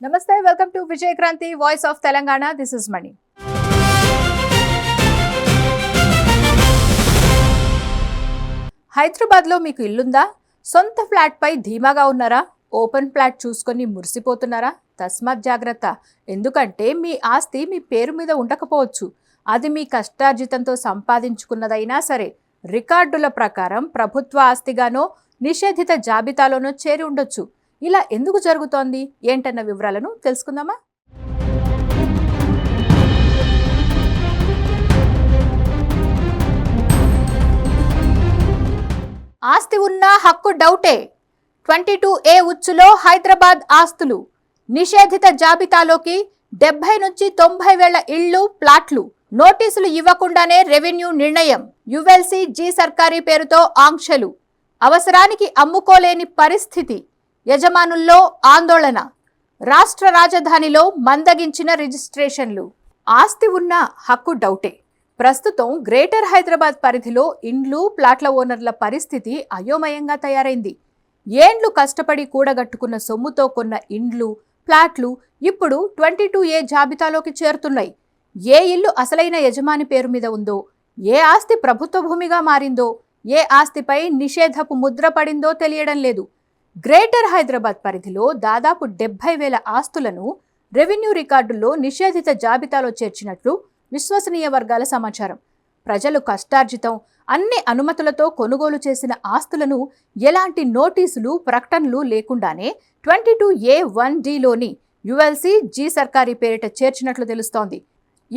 Namaste, welcome to Vijay Kranti, Voice of Telangana. This is Mani. హైదరాబాద్లో మీకు ఇల్లుందా? సొంత flat పై ధీమాగా ఉన్నారా? ఓపెన్ ఫ్లాట్ చూసుకొని మురిసిపోతున్నారా? తస్మాత్ జాగ్రత్త. ఎందుకంటే మీ ఆస్తి మీ పేరు మీద ఉండకపోవచ్చు. అది మీ కష్టార్జితంతో సంపాదించుకున్నదైనా సరే రికార్డుల ప్రకారం ప్రభుత్వ ఆస్తిగానో నిషేధిత జాబితాలోనో చేరి ఉండొచ్చు. ఇలా ఎందుకు జరుగుతోంది ఏంటన్న వివరాలను తెలుసుకుందామా? ఆస్తి ఉన్నా హక్కు డౌటే. 22A ఉచ్చులో హైదరాబాద్ ఆస్తులు నిషేధిత జాబితాలోకి 70 నుంచి 90 వేల ఇళ్లు, ప్లాట్లు. నోటీసులు ఇవ్వకుండానే రెవెన్యూ నిర్ణయం. యువెల్సీ జీ సర్కారీ పేరుతో ఆంక్షలు. అవసరానికి అమ్ముకోలేని పరిస్థితి. యజమానుల్లో ఆందోళన. రాష్ట్ర రాజధానిలో మందగించిన రిజిస్ట్రేషన్లు. ఆస్తి ఉన్న హక్కు డౌటే. ప్రస్తుతం గ్రేటర్ హైదరాబాద్ పరిధిలో ఇండ్లు, ప్లాట్ల ఓనర్ల పరిస్థితి అయోమయంగా తయారైంది. ఏండ్లు కష్టపడి కూడగట్టుకున్న సొమ్ముతో కొన్న ఇండ్లు, ప్లాట్లు ఇప్పుడు 22A జాబితాలోకి చేరుతున్నాయి. ఏ ఇల్లు అసలైన యజమాని పేరు మీద ఉందో, ఏ ఆస్తి ప్రభుత్వ భూమిగా మారిందో, ఏ ఆస్తిపై నిషేధపు ముద్ర పడిందో తెలియడం లేదు. గ్రేటర్ హైదరాబాద్ పరిధిలో దాదాపు 70,000 ఆస్తులను రెవెన్యూ రికార్డుల్లో నిషేధిత జాబితాలో చేర్చినట్లు విశ్వసనీయ వర్గాల సమాచారం. ప్రజలు కష్టార్జితం, అన్ని అనుమతులతో కొనుగోలు చేసిన ఆస్తులను ఎలాంటి నోటీసులు, ప్రకటనలు లేకుండానే 22A1Dలోని యుఎల్సీ జీ సర్కారీ పేరిట చేర్చినట్లు తెలుస్తోంది.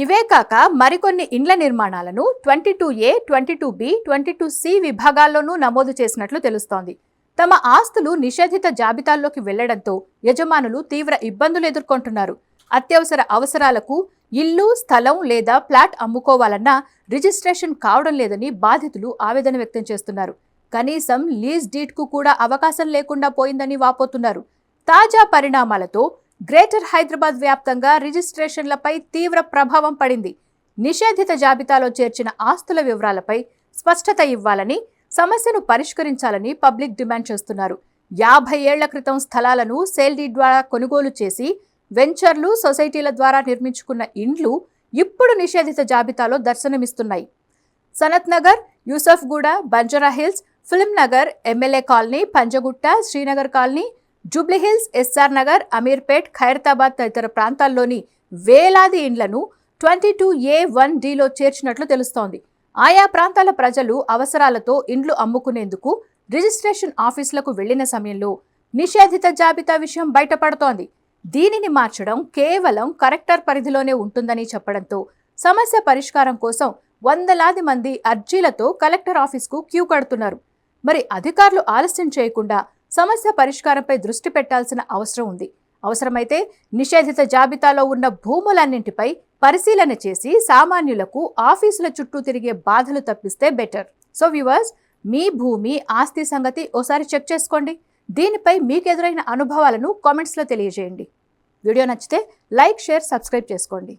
ఇవే కాక మరికొన్ని ఇండ్ల నిర్మాణాలను 22A, 22B, 22C విభాగాల్లోనూ నమోదు చేసినట్లు తెలుస్తోంది. తమ ఆస్తులు నిషేధిత జాబితాల్లోకి వెళ్లడంతో యజమానులు తీవ్ర ఇబ్బందులు ఎదుర్కొంటున్నారు. అత్యవసర అవసరాలకు ఇల్లు, స్థలం లేదా ఫ్లాట్ అమ్ముకోవాలన్నా రిజిస్ట్రేషన్ కావడం లేదని బాధితులు ఆవేదన వ్యక్తం చేస్తున్నారు. కనీసం లీజ్ డీడ్కు కూడా అవకాశం లేకుండా పోయిందని వాపోతున్నారు. తాజా పరిణామాలతో గ్రేటర్ హైదరాబాద్ వ్యాప్తంగా రిజిస్ట్రేషన్లపై తీవ్ర ప్రభావం పడింది. నిషేధిత జాబితాలో చేర్చిన ఆస్తుల వివరాలపై స్పష్టత ఇవ్వాలని, సమస్యను పరిష్కరించాలని పబ్లిక్ డిమాండ్ చేస్తున్నారు. 50 ఏళ్ల క్రితం స్థలాలను సేల్ డీడ్ ద్వారా కొనుగోలు చేసి వెంచర్లు, సొసైటీల ద్వారా నిర్మించుకున్న ఇండ్లు ఇప్పుడు నిషేధిత జాబితాలో దర్శనమిస్తున్నాయి. Sanath Nagar, Yousufguda, Banjara Hills, Film Nagar, MLA Colony, Panjagutta, Srinagar Colony, Jubilee Hills, SR Nagar, Ameerpet, Khairatabad తదితర ప్రాంతాల్లోని వేలాది ఇండ్లను 22A1Dలో చేర్చినట్లు తెలుస్తోంది. ఆయా ప్రాంతాల ప్రజలు అవసరాలతో ఇండ్లు అమ్ముకునేందుకు రిజిస్ట్రేషన్ ఆఫీసులకు వెళ్లిన సమయంలో నిషేధిత జాబితా విషయం బయటపడుతోంది. దీనిని మార్చడం కేవలం కలెక్టర్ పరిధిలోనే ఉంటుందని చెప్పడంతో సమస్య పరిష్కారం కోసం వందలాది మంది అర్జీలతో కలెక్టర్ ఆఫీస్కు క్యూ కడుతున్నారు. మరి అధికారులు ఆలస్యం చేయకుండా సమస్య పరిష్కారంపై దృష్టి పెట్టాల్సిన అవసరం ఉంది. అవసరమైతే నిషేధిత జాబితాలో ఉన్న భూములన్నింటిపై పరిశీలన చేసి సామాన్యులకు ఆఫీసుల చుట్టూ తిరిగే బాధలు తప్పిస్తే బెటర్. సో వ్యూవర్స్, మీ భూమి, ఆస్తి సంగతి ఓసారి చెక్ చేసుకోండి. దీనిపై మీకు ఎదురైన అనుభవాలను కామెంట్స్లో తెలియజేయండి. వీడియో నచ్చితే లైక్, షేర్, సబ్స్క్రైబ్ చేసుకోండి.